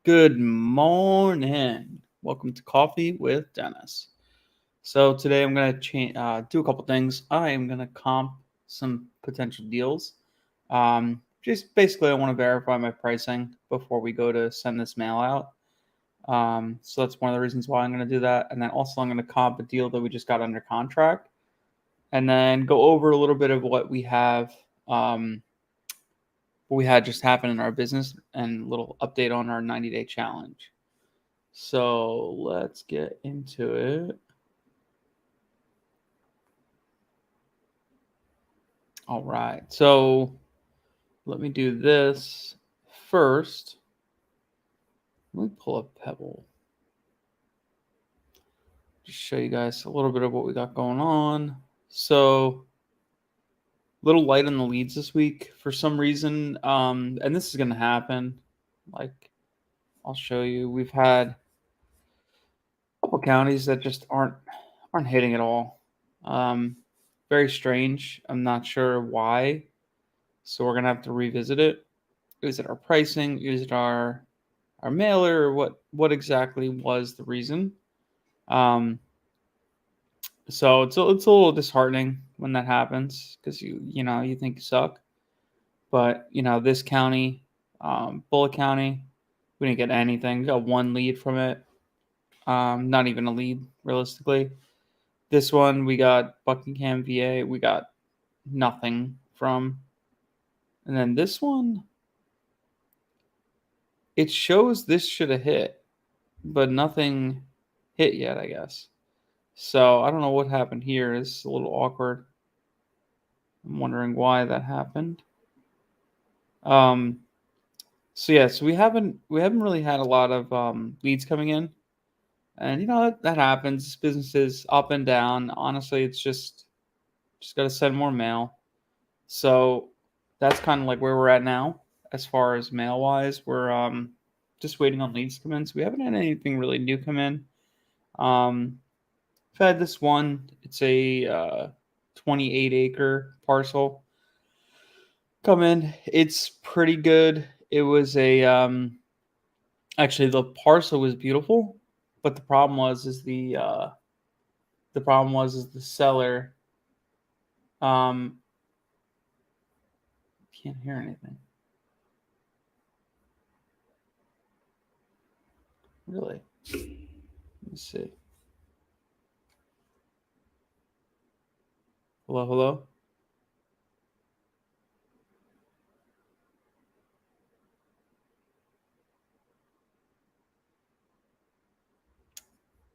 Good morning. Welcome to Coffee with Dennis. So today I'm going to do a couple things. I am going to comp some potential deals. Just basically, I want to verify my pricing before we go to send this mail out. So that's one of the reasons why I'm going to do that. And then also I'm going to comp a deal that we just got under contract, and then go over a little bit of what we have. What we had just happen in our business and a little update on our 90-day challenge. So let's get into it. All right. So let me do this first. Let me pull up Pebble. Just show you guys a little bit of what we got going on. So a little light on the leads this week for some reason. And this is going to happen. Like, I'll show you. We've had a couple counties that just aren't hitting at all. Very strange. I'm not sure why. So we're gonna have to revisit it. Is it our pricing? Is it our mailer? Or what exactly was the reason? So it's a little disheartening when that happens because you think you suck, but this county, Bullitt County, we didn't get anything. We got one lead from it. Not even a lead realistically. This one we got Buckingham, VA. We got nothing from. And then this one, it shows this should have hit, but nothing hit yet, I guess. So I don't know what happened here. It's a little awkward. I'm wondering why that happened. So we haven't really had a lot of leads coming in, and that happens. Business is up and down. Honestly, it's just got to send more mail. So that's kind of like where we're at now as far as mail wise. We're just waiting on leads to come in. So we haven't had anything really new come in. I've had this one. It's a 28-acre parcel come in. It's pretty good. It was a actually the parcel was beautiful, but the problem was the seller can't hear anything. Really? Let me see. Hello?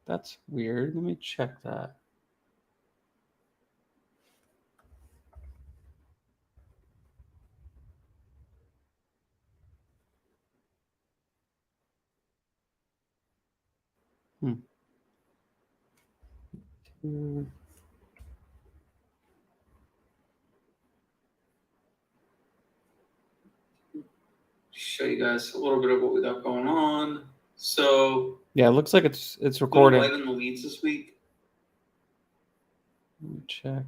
That's weird. Let me check that. Show you guys a little bit of what we got going on. So yeah, it looks like it's recording. Light on the leads this week. Let me check.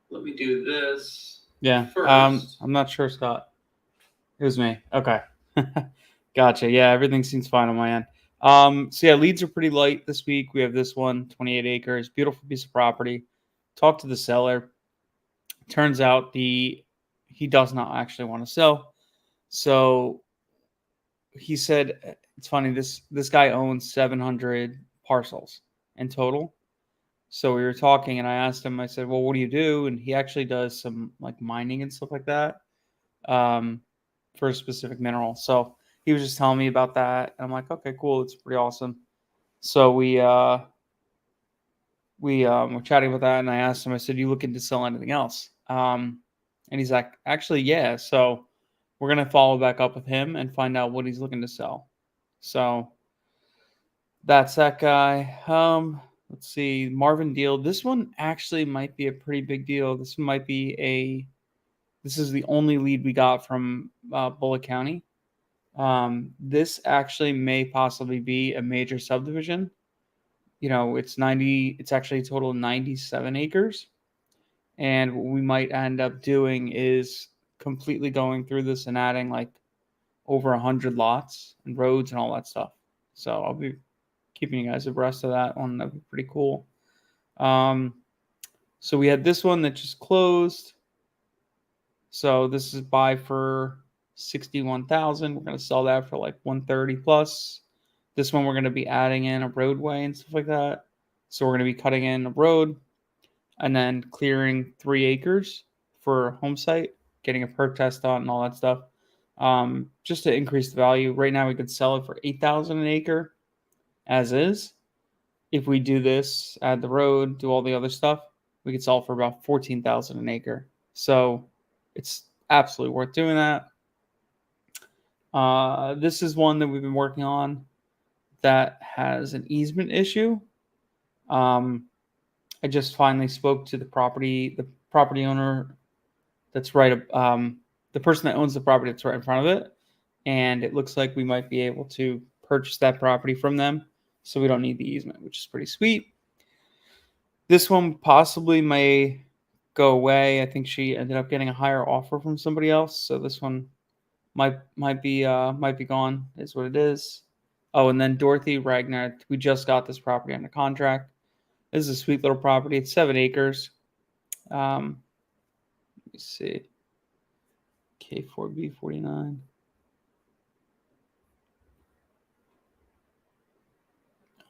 Let me do this. Yeah. First. I'm not sure, Scott. It was me. Okay. Gotcha. Yeah, everything seems fine on my end. So yeah, leads are pretty light this week. We have this one, 28 acres, beautiful piece of property. Talked to the seller. Turns out he does not actually want to sell. So he said, it's funny, this guy owns 700 parcels in total. So we were talking and I asked him, I said, well, what do you do? And he actually does some like mining and stuff like that for a specific mineral. So he was just telling me about that. And I'm like, okay, cool. It's pretty awesome. So we were chatting about that. And I asked him, I said, you looking to sell anything else? And he's like, actually, yeah. So we're going to follow back up with him and find out what he's looking to sell. So that's that guy. Let's see, Marvin deal. This one actually might be a pretty big deal. This is the only lead we got from Bullitt County. This actually may possibly be a major subdivision. it's actually a total of 97 acres. And what we might end up doing is completely going through this and adding like over 100 lots and roads and all that stuff. So I'll be keeping you guys abreast of that one. That'd be pretty cool. So we had this one that just closed. So this is buy for 61,000. We're gonna sell that for like 130 plus. This one we're gonna be adding in a roadway and stuff like that. So we're gonna be cutting in a road and then clearing 3 acres for a home site, getting a perk test on and all that stuff. Just to increase the value. Right now we could sell it for 8,000 an acre as is. If we do this, add the road, do all the other stuff, we could sell for about 14,000 an acre. So it's absolutely worth doing that. This is one that we've been working on that has an easement issue. I just finally spoke to the property owner that's right, the person that owns the property that's right in front of it, and it looks like we might be able to purchase that property from them, so we don't need the easement, which is pretty sweet. This one possibly may go away. I think she ended up getting a higher offer from somebody else, so this one might be gone. Is what it is. Oh, and then Dorothy Ragnar. We just got this property under contract. This is a sweet little property. It's 7 acres. Let me see. K4B 49.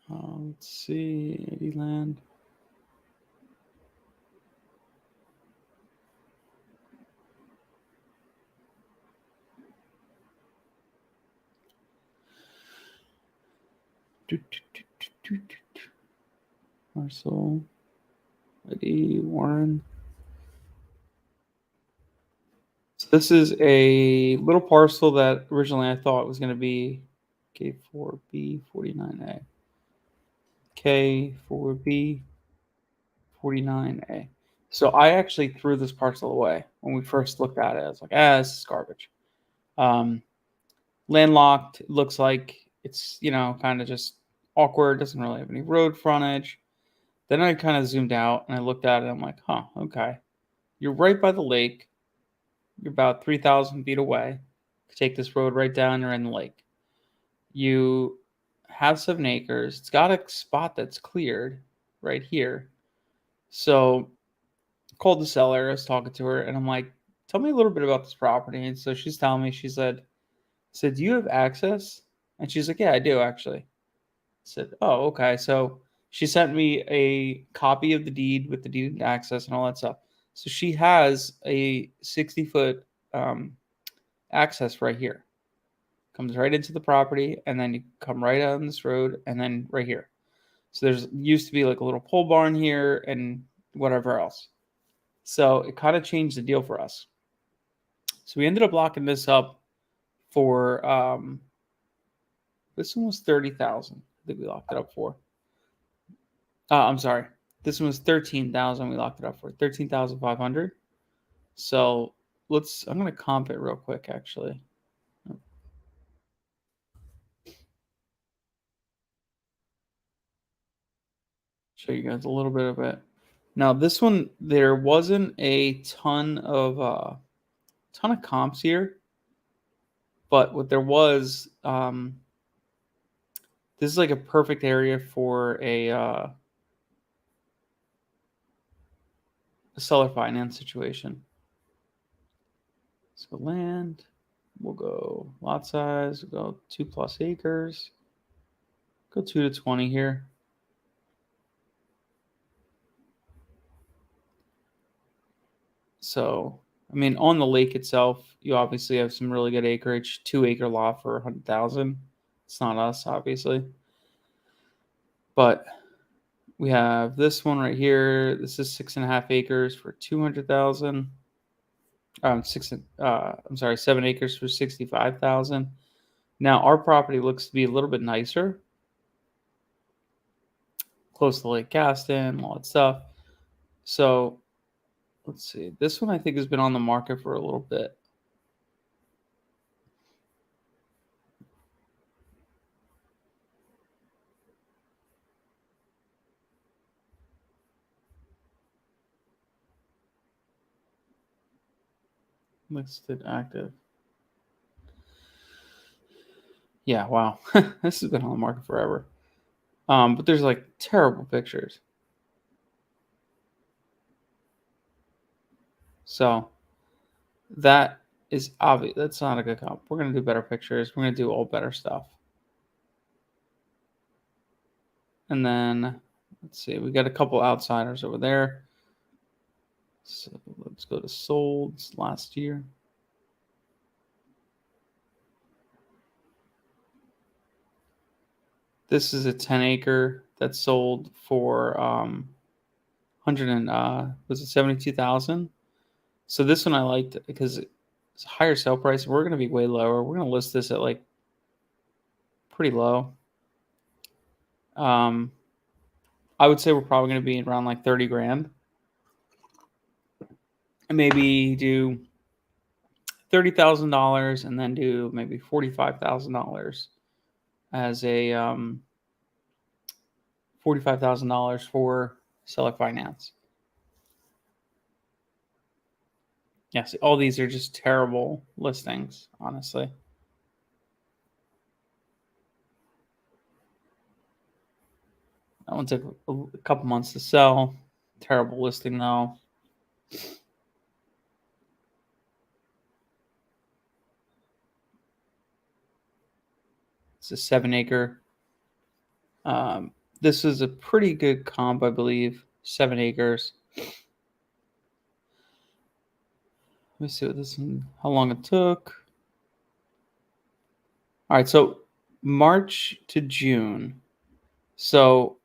Let's see. Eddie Land. Marcel. Eddie Warren. So this is a little parcel that originally I thought was going to be K4B 49A. K4B 49A. So I actually threw this parcel away when we first looked at it. I was like, this is garbage. Landlocked. It looks like it's, kind of just awkward. Doesn't really have any road frontage. Then I kind of zoomed out and I looked at it. I'm like, okay. You're right by the lake. You're about 3,000 feet away. You take this road right down, you're in the lake. You have 7 acres. It's got a spot that's cleared right here. So I called the seller. I was talking to her, and I'm like, tell me a little bit about this property. And so she's telling me, she said, do you have access? And she's like, yeah, I do, actually. I said, oh, okay. So she sent me a copy of the deed with the deed access and all that stuff. So she has a 60-foot access right here. Comes right into the property, and then you come right out on this road, and then right here. So there's used to be like a little pole barn here and whatever else. So it kind of changed the deal for us. So we ended up locking this up for this one was 30,000. I think we locked it up for. I'm sorry. This one was 13,000. We locked it up for 13,500. So I'm gonna comp it real quick actually. Show you guys a little bit of it. Now this one, there wasn't a ton of comps here, but what there was, this is like a perfect area for a seller finance situation. So land, we'll go lot size, we'll go 2+ acres, go 2 to 20 here. So, I mean, on the lake itself, you obviously have some really good acreage. 2-acre lot for 100,000. It's not us, obviously, but we have this one right here. This is 6.5 acres for 200,000. 7 acres for 65,000. Now our property looks to be a little bit nicer, close to Lake Gaston, all that stuff. So let's see. This one I think has been on the market for a little bit. Listed active. Yeah, wow. This has been on the market forever. But there's like terrible pictures. So that is obvious. That's not a good comp. We're gonna do better pictures. We're gonna do all better stuff. And then let's see, we got a couple outsiders over there. So let's go to solds last year. This is a 10-acre that sold for 100 and was it 72,000? So this one I liked because it's a higher sale price. We're going to be way lower. We're going to list this at like pretty low. I would say we're probably going to be around like 30 grand. And maybe do $30,000 and then do maybe $45,000 as a $45,000 for seller finance. Yes, all these are just terrible listings, honestly. That one took a couple months to sell. Terrible listing though. It's a 7-acre. This is a pretty good comp, I believe. 7 acres. Let me see what this one, how long it took. All right, so March to June. So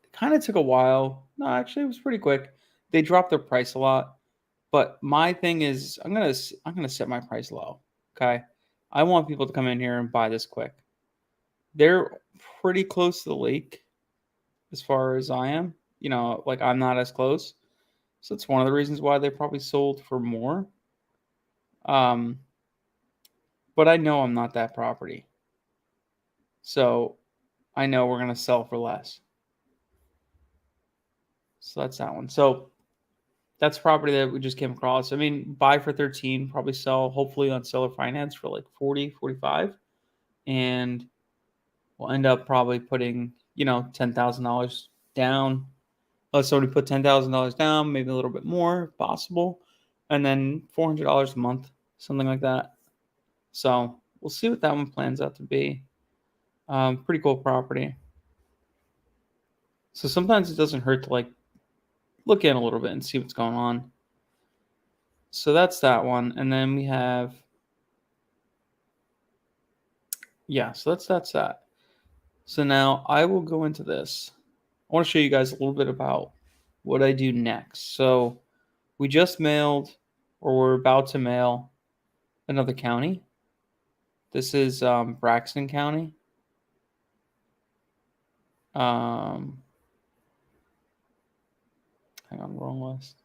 it kind of took a while. No, actually, it was pretty quick. They dropped their price a lot, but my thing is, I'm gonna set my price low. Okay, I want people to come in here and buy this quick. They're pretty close to the lake, as far as I am. You know, like I'm not as close, so it's one of the reasons why they probably sold for more. But I know I'm not that property. So I know we're going to sell for less. So that's that one. So that's property that we just came across. I mean, buy for 13, probably sell hopefully on seller finance for like 40, 45. And we'll end up probably putting, $10,000 down. Let somebody put $10,000 down, maybe a little bit more if possible. And then $400 a month, something like that. So we'll see what that one plans out to be. Pretty cool property. So sometimes it doesn't hurt to like look in a little bit and see what's going on. So that's that one. And then we have, so that's that. So now I will go into this. I want to show you guys a little bit about what I do next. So we just mailed, or we're about to mail, another county. This is Braxton County. Hang on, wrong list.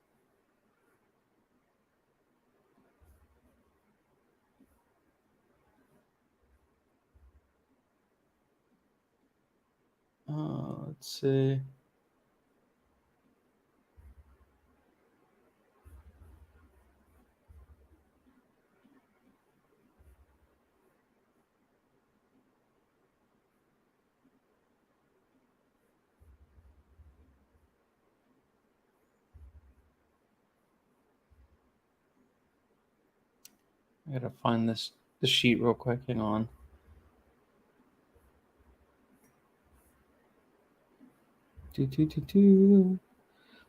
Let's see. I gotta find the sheet real quick. Hang on.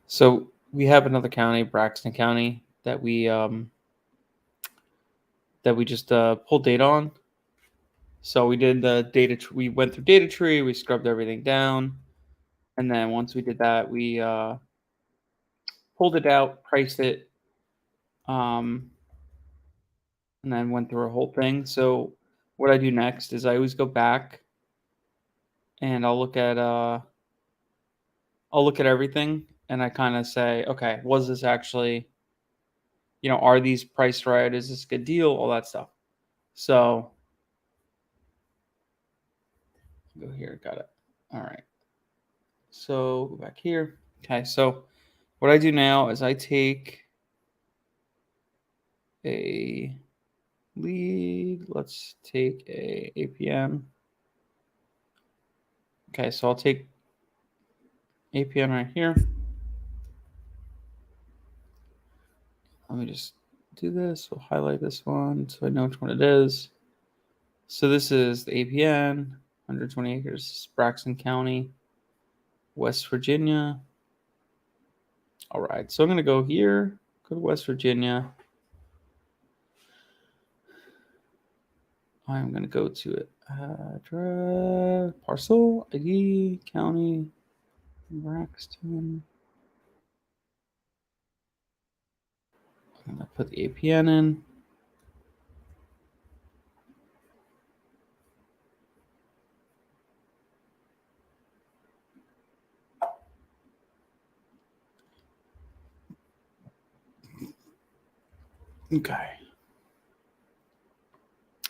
So we have another county, Braxton County, that we just pulled data on. So we did the data. We went through data tree. We scrubbed everything down, and then once we did that, we pulled it out, priced it, and then went through a whole thing. So what I do next is I always go back and I'll look at everything, and I kind of say, okay, was this actually, are these priced right? Is this a good deal? All that stuff. So go here, got it. All right. So go back here. Okay, so what I do now is I take a lead. Let's take a APN. Okay, so I'll take APN right here. Let me just do this. We'll highlight this one so I know which one it is. So this is the APN, 120 acres, Braxton County, West Virginia. All right, so I'm going to go here, go to West Virginia. I'm going to go to it. Address, parcel, ID, county, Braxton. I'm going to put the APN in. Okay.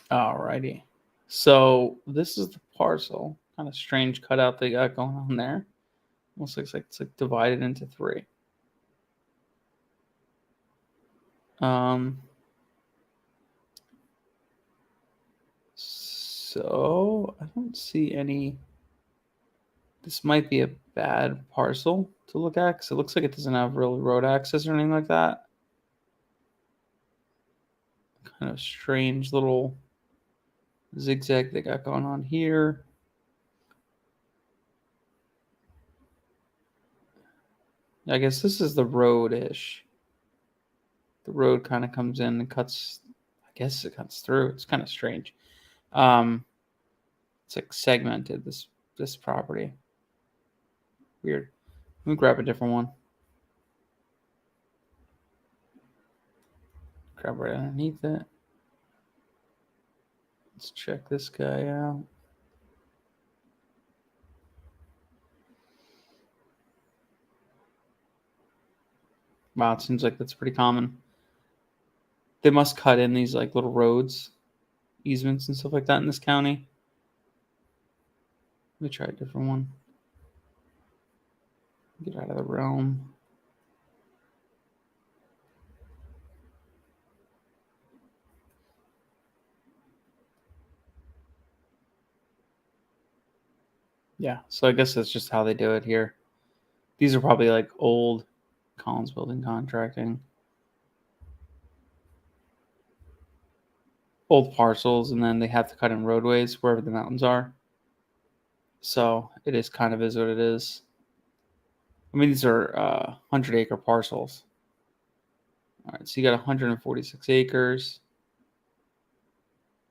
Alrighty. So this is the parcel. Kind of strange cutout they got going on there. Almost looks like it's like divided into 3. So I don't see any. This might be a bad parcel to look at because it looks like it doesn't have really road access or anything like that. Kind of strange little zigzag they got going on here. I guess this is the road-ish. The road kind of comes in and cuts. I guess it cuts through. It's kind of strange. It's like segmented, this property. Weird. Let me grab a different one. Grab right underneath it. Let's check this guy out. Wow, it seems like that's pretty common. They must cut in these like little roads, easements and stuff like that in this county. Let me try a different one. Get out of the realm. Yeah, so I guess that's just how they do it here. These are probably like old Collins Building Contracting. Old parcels, and then they have to cut in roadways wherever the mountains are. So it is kind of is what it is. I mean, these are 100-acre parcels. All right, so you got 146 acres.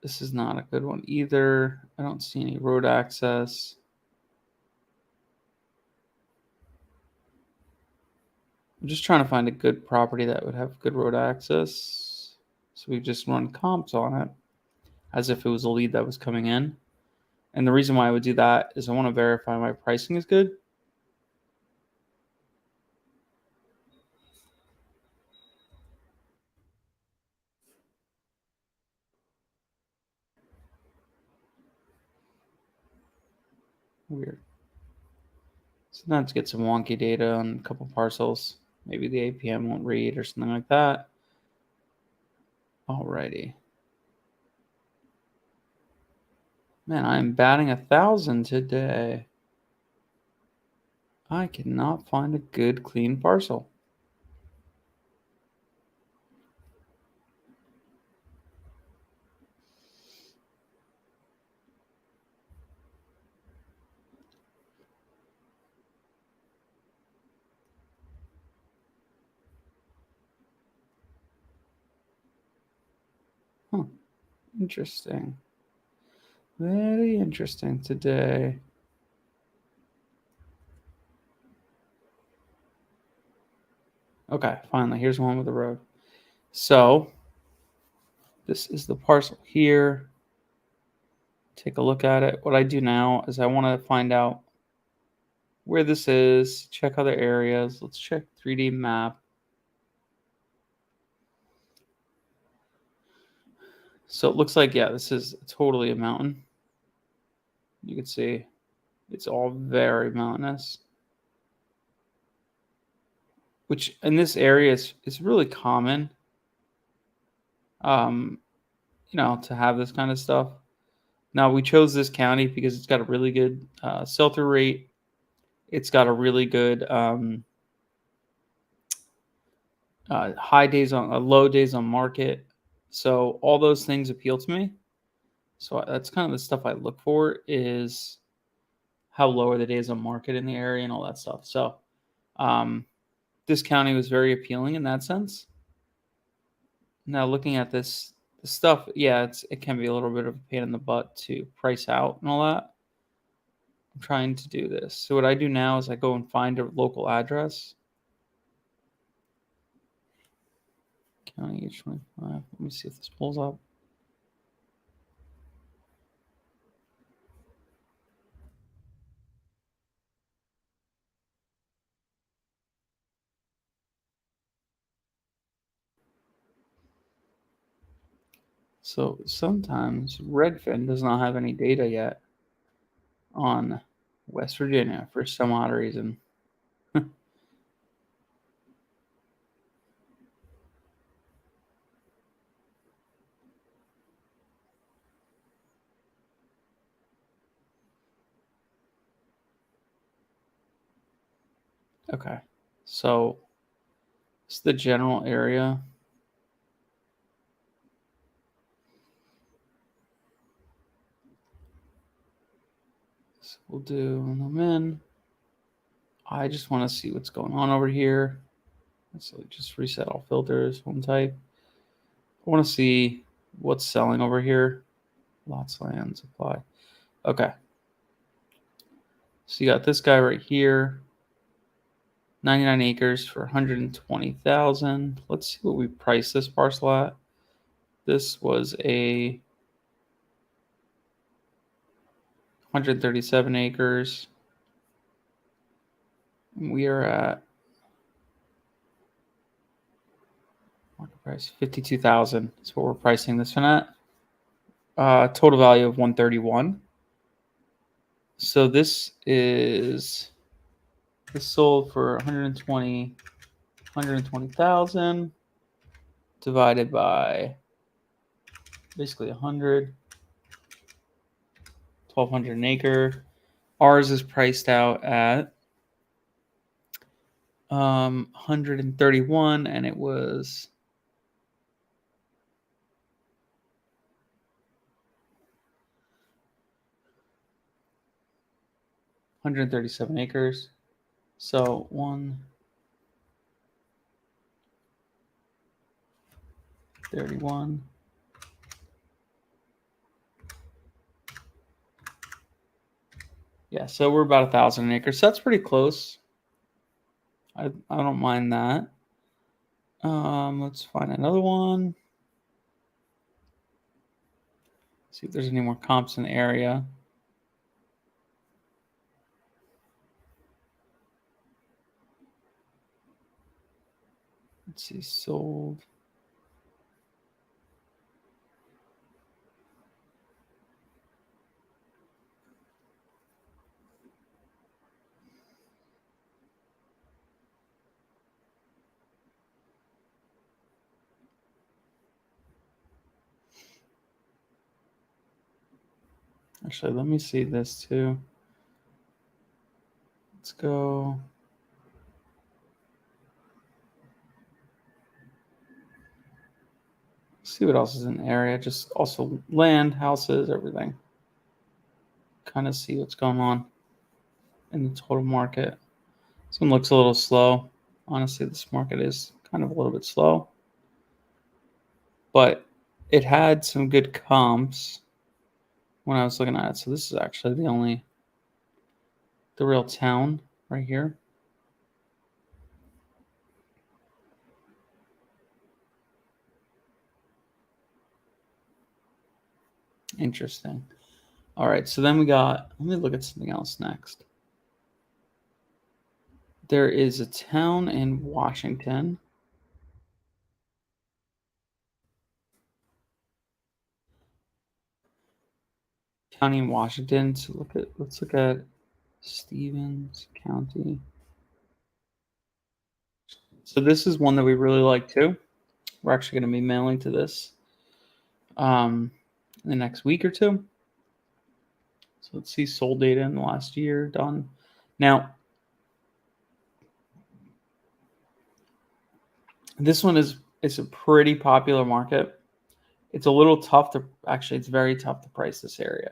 This is not a good one either. I don't see any road access. I'm just trying to find a good property that would have good road access. So we just run comps on it as if it was a lead that was coming in. And the reason why I would do that is I want to verify my pricing is good. Weird. Sometimes get some wonky data on a couple parcels. Maybe the APM won't read or something like that. Alrighty. Man, I'm batting 1,000 today. I cannot find a good, clean parcel. Huh. Interesting. Very interesting today. Okay, finally, here's one with the road. So, this is the parcel here. Take a look at it. What I do now is I want to find out where this is, check other areas. Let's check 3D map. So it looks like, yeah, this is totally a mountain. You can see it's all very mountainous, which in this area is really common. to have this kind of stuff. Now, we chose this county because it's got a really good sell-through rate. It's got a really good low days on market. So all those things appeal to me. So that's kind of the stuff I look for, is how low are the days on market in the area and all that stuff. So this county was very appealing in that sense. Now, looking at this stuff, yeah, it can be a little bit of a pain in the butt to price out and all that. I'm trying to do this. So what I do now is I go and find a local address. County H25. Let me see if this pulls up. So sometimes Redfin does not have any data yet on West Virginia for some odd reason. Okay, so it's the general area. So we'll do them in. I just want to see what's going on over here. So just reset all filters, home type. I want to see what's selling over here. Lots, land, supply. Okay. So you got this guy right here. 99 acres for 120,000. Let's see what we priced this parcel at. This was a 137 acres. We are at market price 52,000. That's what we're pricing this one at. Total value of 131. So this sold for 120,000 divided by basically 100, 1,200 an acre. Ours is priced out at 131, and it was 137 acres. So 131. Yeah, so we're about 1,000 an acre. So that's pretty close. I don't mind that. Let's find another one. See if there's any more comps in the area. Let's see, sold. Actually, let me see this too. Let's go. See what else is in the area. Just also land, houses, everything. Kind of see what's going on in the total market. This one looks a little slow. Honestly, this market is kind of a little bit slow. But it had some good comps when I was looking at it. So this is actually the real town right here. Interesting. All right, so then let me look at something else next. There is a town in Washington. County in Washington. So let's look at Stevens County. So this is one that we really like too. We're actually going to be mailing to this. in the next week or two. So let's see sold data in the last year done. Now, this one is a pretty popular market. It's a little tough to actually. It's very tough to price this area,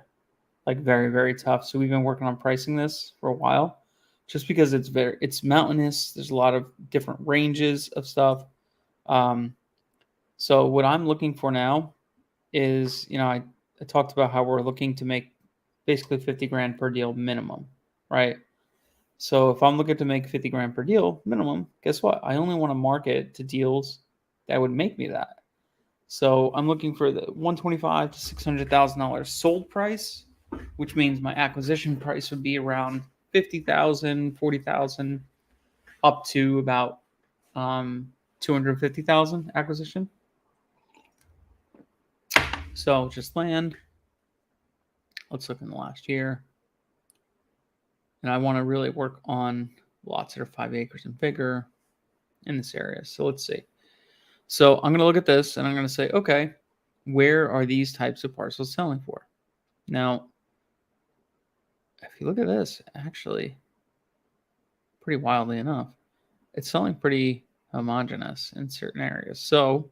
like very, very tough. So we've been working on pricing this for a while, just because it's mountainous. There's a lot of different ranges of stuff. So what I'm looking for now is, I talked about how we're looking to make basically 50 grand per deal minimum, right? So if I'm looking to make 50 grand per deal minimum, guess what? I only want to market to deals that would make me that. So I'm looking for the $125,000 to $600,000 sold price, which means my acquisition price would be around $50,000, $40,000, up to about $250,000 acquisition. So just land. Let's look in the last year. And I want to really work on lots that are 5 acres and bigger in this area. So let's see. So I'm going to look at this and I'm going to say, okay, where are these types of parcels selling for? Now, if you look at this, actually, pretty wildly enough, it's selling pretty homogeneous in certain areas. So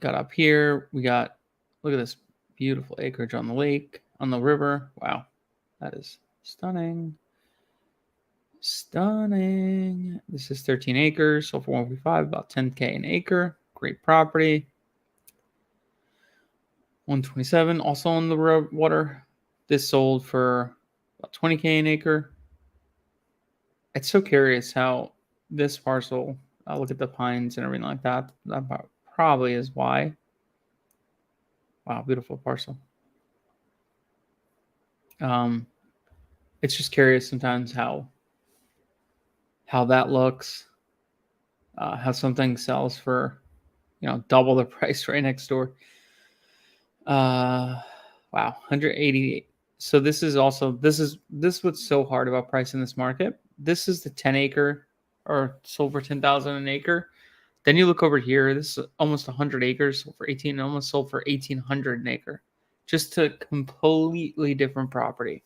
got up here, look at this beautiful acreage on the lake, on the river. Wow, that is stunning. Stunning. This is 13 acres, sold for 145, about 10K an acre. Great property. 127, also on the water. This sold for about 20K an acre. It's so curious how this parcel, look at the pines and everything like that. That probably is why. Wow, beautiful parcel. It's just curious sometimes how that looks, how something sells for, double the price right next door. Wow, 188. So this is what's so hard about pricing this market. This is the 10 acre or sold for 10,000 an acre. Then you look over here. This is almost 100 acres, sold for 18, almost sold for 1,800 an acre. Just a completely different property.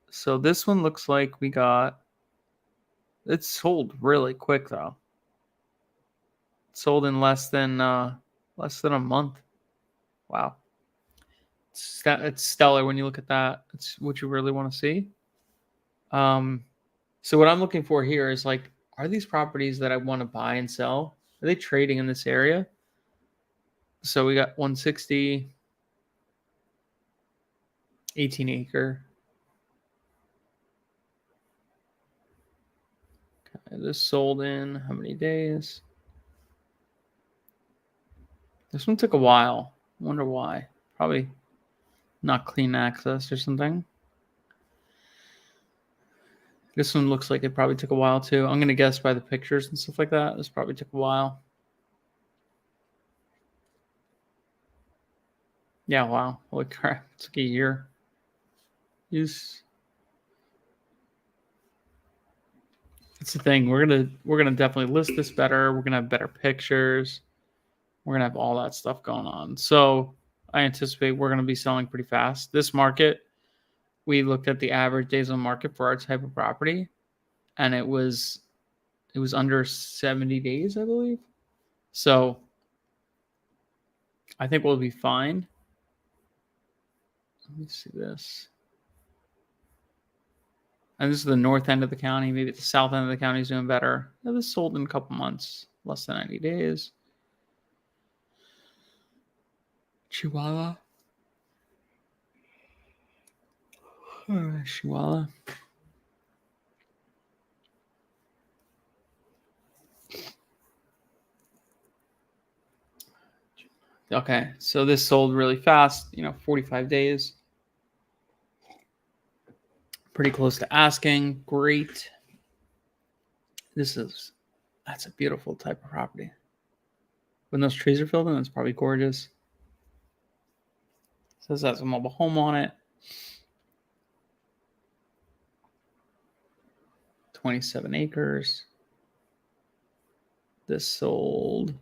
So this one looks like it's sold really quick though. It sold in less than a month. Wow. It's stellar when you look at that. It's what you really want to see. So what I'm looking for here is like, are these properties that I want to buy and sell? Are they trading in this area? So we got 160, 18 acre. Okay, this sold in how many days? This one took a while. Wonder why. Probably not clean access or something. This one looks like it probably took a while too. I'm going to guess by the pictures and stuff like that. This probably took a while. Yeah, wow. Holy crap. It's like a year. It's the thing. We're gonna definitely list this better. We're gonna have better pictures. We're gonna have all that stuff going on. So I anticipate we're gonna be selling pretty fast. This market, we looked at the average days on market for our type of property, and it was under 70 days, I believe. So I think we'll be fine. Let me see this. And this is the north end of the county. Maybe the south end of the county is doing better. Yeah, this sold in a couple months, less than 90 days. Chihuahua. Chihuahua. Okay, so this sold really fast, 45 days. Pretty close to asking. Great. That's a beautiful type of property. When those trees are filled in, it's probably gorgeous. It says that's a mobile home on it. 27 acres. This sold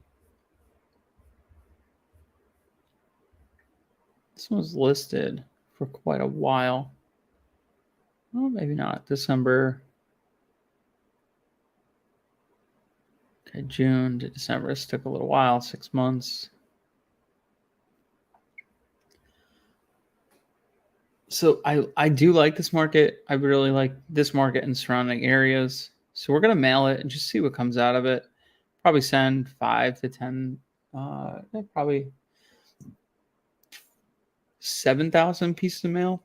This one was listed for quite a while. Well, maybe not. December. Okay, June to December. This took a little while, 6 months. So I do like this market. I really like this market and surrounding areas. So we're gonna mail it and just see what comes out of it. Probably send 5 to 10, probably 7,000 pieces of mail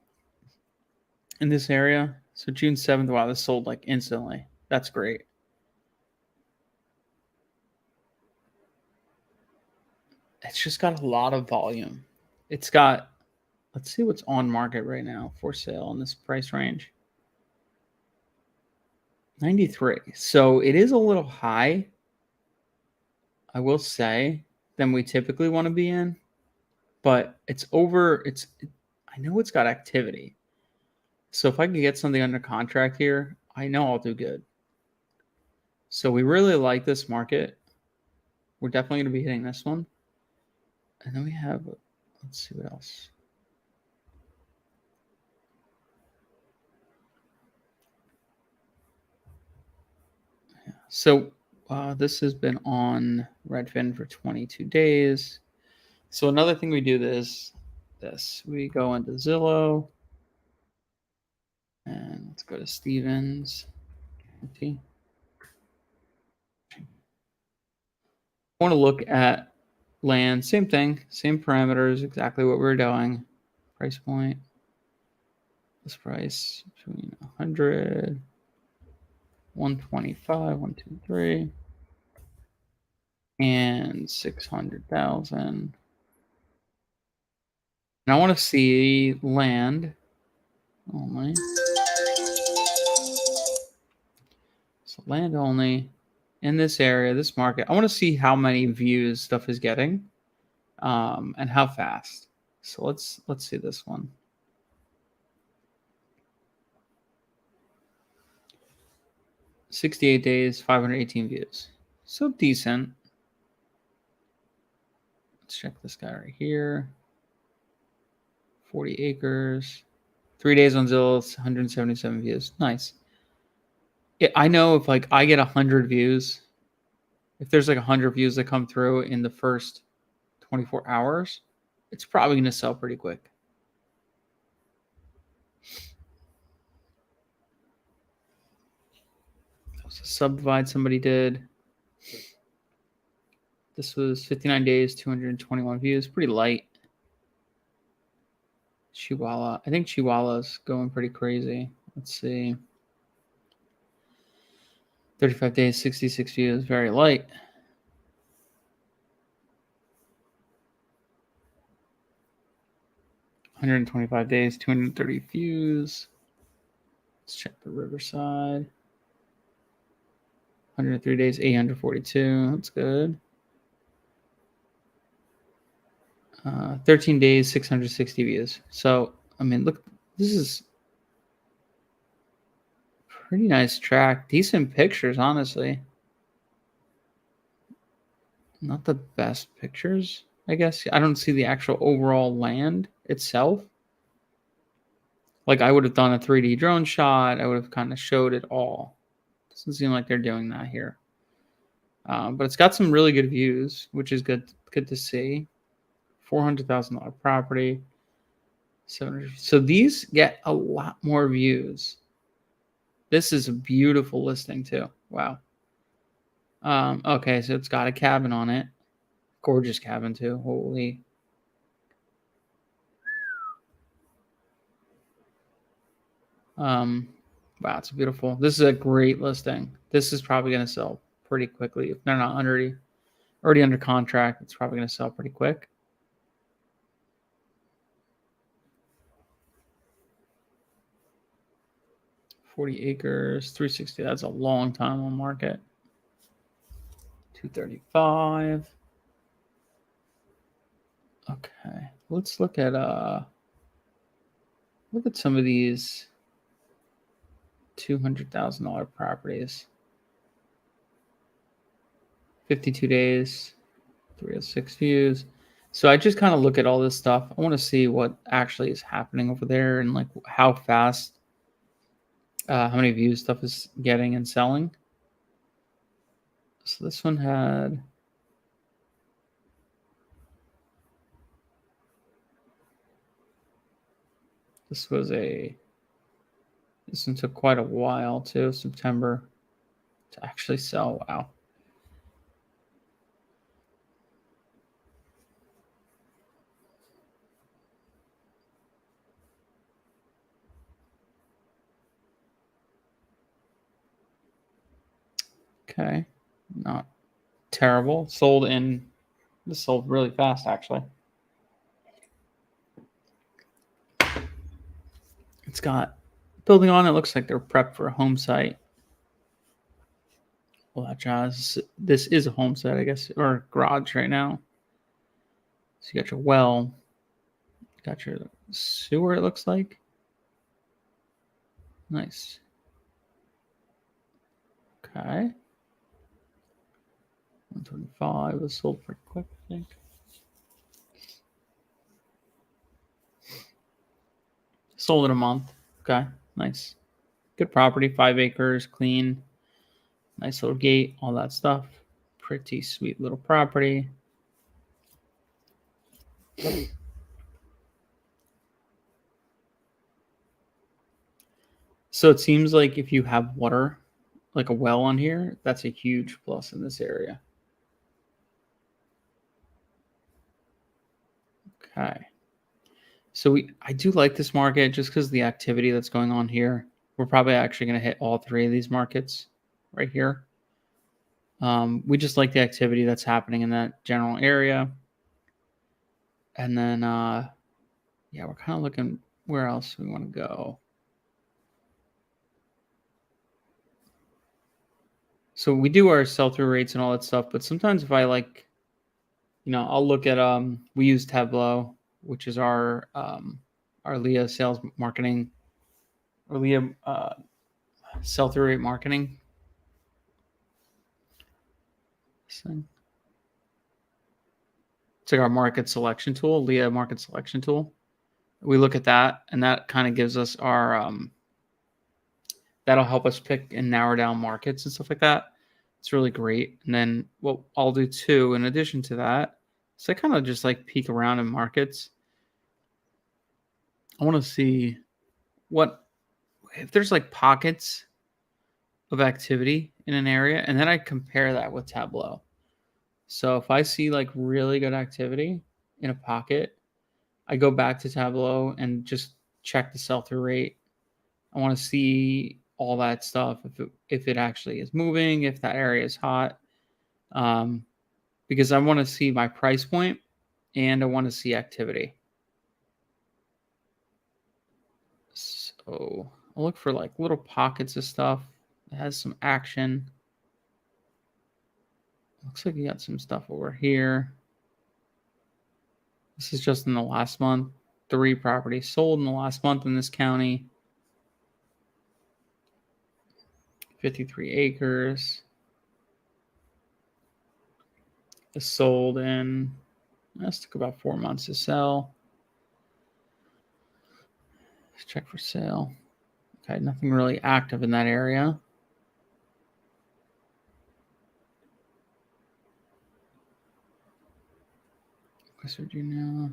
in this area. So June 7th, wow, this sold like instantly. That's great. It's just got a lot of volume. It's got, let's see what's on market right now for sale in this price range. 93. So it is a little high, I will say, than we typically want to be in, but I know it's got activity. So if I can get something under contract here, I know I'll do good. So we really like this market. We're definitely going to be hitting this one. And then we have, let's see what else. Yeah. So this has been on Redfin for 22 days. So another thing we do is this. We go into Zillow. And let's go to Stevens. I want to look at land. Same thing. Same parameters. Exactly what we're doing. Price point. This price between 100, 125, 123, and 600,000. And I want to see land only. So land only in this area, this market. I want to see how many views stuff is getting, and how fast. So let's see this one. 68 days, 518 views. So decent. Let's check this guy right here. 40 acres. 3 days on Zillow, 177 views. Nice. Yeah, I know if like I get 100 views, if there's like 100 views that come through in the first 24 hours, it's probably going to sell pretty quick. That was a subdivide somebody did. This was 59 days, 221 views. Pretty light. Chihuahua. I think Chihuahua's going pretty crazy. Let's see. 35 days, 66 views. Very light. $125 days, 230 views. Let's check the Riverside. 103 days, 842. That's good. 13 days, 660 views. So, I mean, look, this is pretty nice track. Decent pictures, honestly. Not the best pictures, I guess. I don't see the actual overall land itself. Like, I would have done a 3D drone shot. I would have kind of showed it all. Doesn't seem like they're doing that here. But it's got some really good views, which is good to see. $400,000 property. So these get a lot more views. This is a beautiful listing too. Wow. Okay, so it's got a cabin on it. Gorgeous cabin too. Holy. Wow, it's beautiful. This is a great listing. This is probably going to sell pretty quickly. If they're not already under contract, it's probably going to sell pretty quick. $40 acres, 360. That's a long time on market. 235. Okay, let's look at some of these $200,000 properties. 52 days, 306 views. So I just kind of look at all this stuff. I want to see what actually is happening over there and like how fast, how many views stuff is getting and selling. So this one had, this one took quite a while too, September, to actually sell. Wow. Okay. Not terrible. This sold really fast actually. It's got building on it. Looks like they're prepped for a home site. Well, that jazz. This is a home site, I guess, or garage right now. So you got your well, got your sewer. It looks like nice. Okay. 125 was sold pretty quick, I think. Sold in a month. Okay, nice. Good property, 5 acres, clean, nice little gate, all that stuff. Pretty sweet little property. So it seems like if you have water, like a well on here, that's a huge plus in this area. Okay. So I do like this market just because of the activity that's going on here. We're probably actually going to hit all 3 of these markets right here. We just like the activity that's happening in that general area. And then, yeah, we're kind of looking where else we want to go. So we do our sell-through rates and all that stuff, but sometimes if I like, I'll look at, we use Tableau, which is our LIA sales marketing, or LIA sell-through rate marketing. It's like our market selection tool, LIA market selection tool. We look at that, and that kind of gives us our, that'll help us pick and narrow down markets and stuff like that. It's really great. And then what I'll do too, in addition to that, so I kind of just like peek around in markets. I want to see if there's like pockets of activity in an area, and then I compare that with Tableau. So if I see like really good activity in a pocket, I go back to Tableau and just check the sell-through rate. I want to see all that stuff, if it actually is moving, if that area is hot, because I want to see my price point and I want to see activity. So I'll look for like little pockets of stuff that has some action. Looks like you got some stuff over here. This is just in the last month. 3 properties sold in the last month in this county. 53 acres. This sold in, this took about 4 months to sell. Let's check for sale. Okay, nothing really active in that area. West Virginia.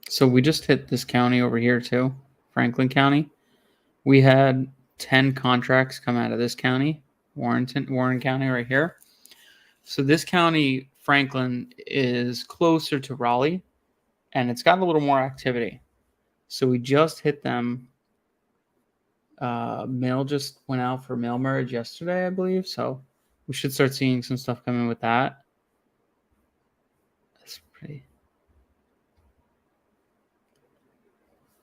So we just hit this county over here too, Franklin County. We had 10 contracts come out of this county, Warren County right here. So this county, Franklin, is closer to Raleigh, and it's got a little more activity. So we just hit them. Mail just went out for mail merge yesterday, I believe. So we should start seeing some stuff coming with that. That's pretty.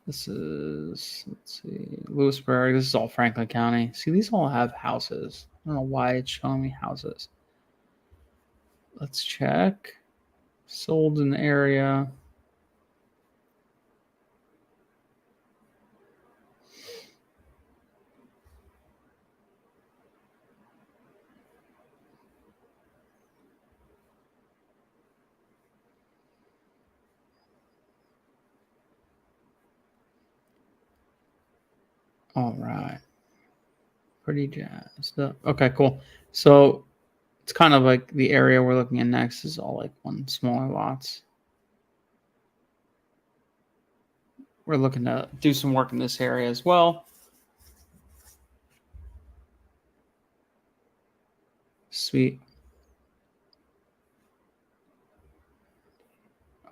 This is, let's see, Lewisburg. This is all Franklin County. See, these all have houses. I don't know why it's showing me houses. Let's check. Sold in the area. All right. Pretty jazzed up. Okay, cool. So it's kind of like the area we're looking at next is all like one smaller lots. We're looking to do some work in this area as well. Sweet.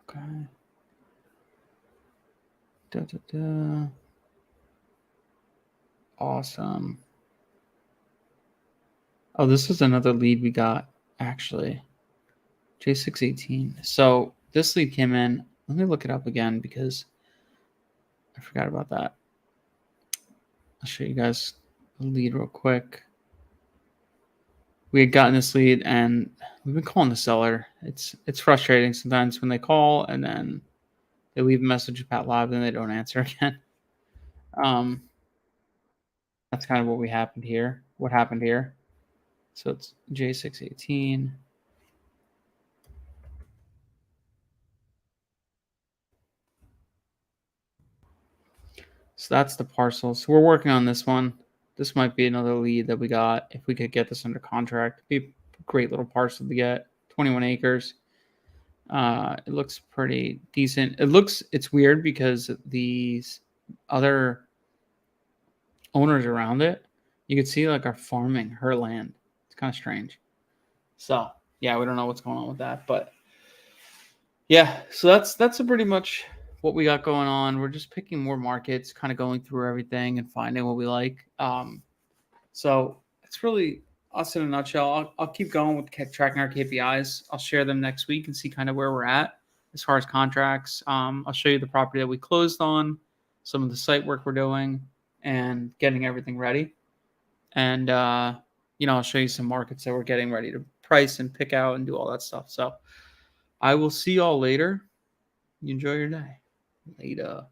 Okay. Da, da, da. Awesome. Oh, this is another lead we got, actually. J618. So this lead came in. Let me look it up again because I forgot about that. I'll show you guys the lead real quick. We had gotten this lead and we've been calling the seller. It's frustrating sometimes when they call and then they leave a message about live and they don't answer again. That's kind of what happened here. So it's J618. So that's the parcel. So we're working on this one. This might be another lead that we got. If we could get this under contract, it'd be a great little parcel to get. 21 acres. It looks pretty decent. It's weird because these other owners around it, you could see like are farming her land. It's kind of strange. So yeah, we don't know what's going on with that, but yeah, so that's pretty much what we got going on. We're just picking more markets, kind of going through everything and finding what we like. So it's really us in a nutshell. I'll keep going with tracking our KPIs. I'll share them next week and see kind of where we're at as far as contracts. I'll show you the property that we closed on, some of the site work we're doing, and getting everything ready. And I'll show you some markets that we're getting ready to price and pick out and do all that stuff. So I will see y'all later. You enjoy your day. Later.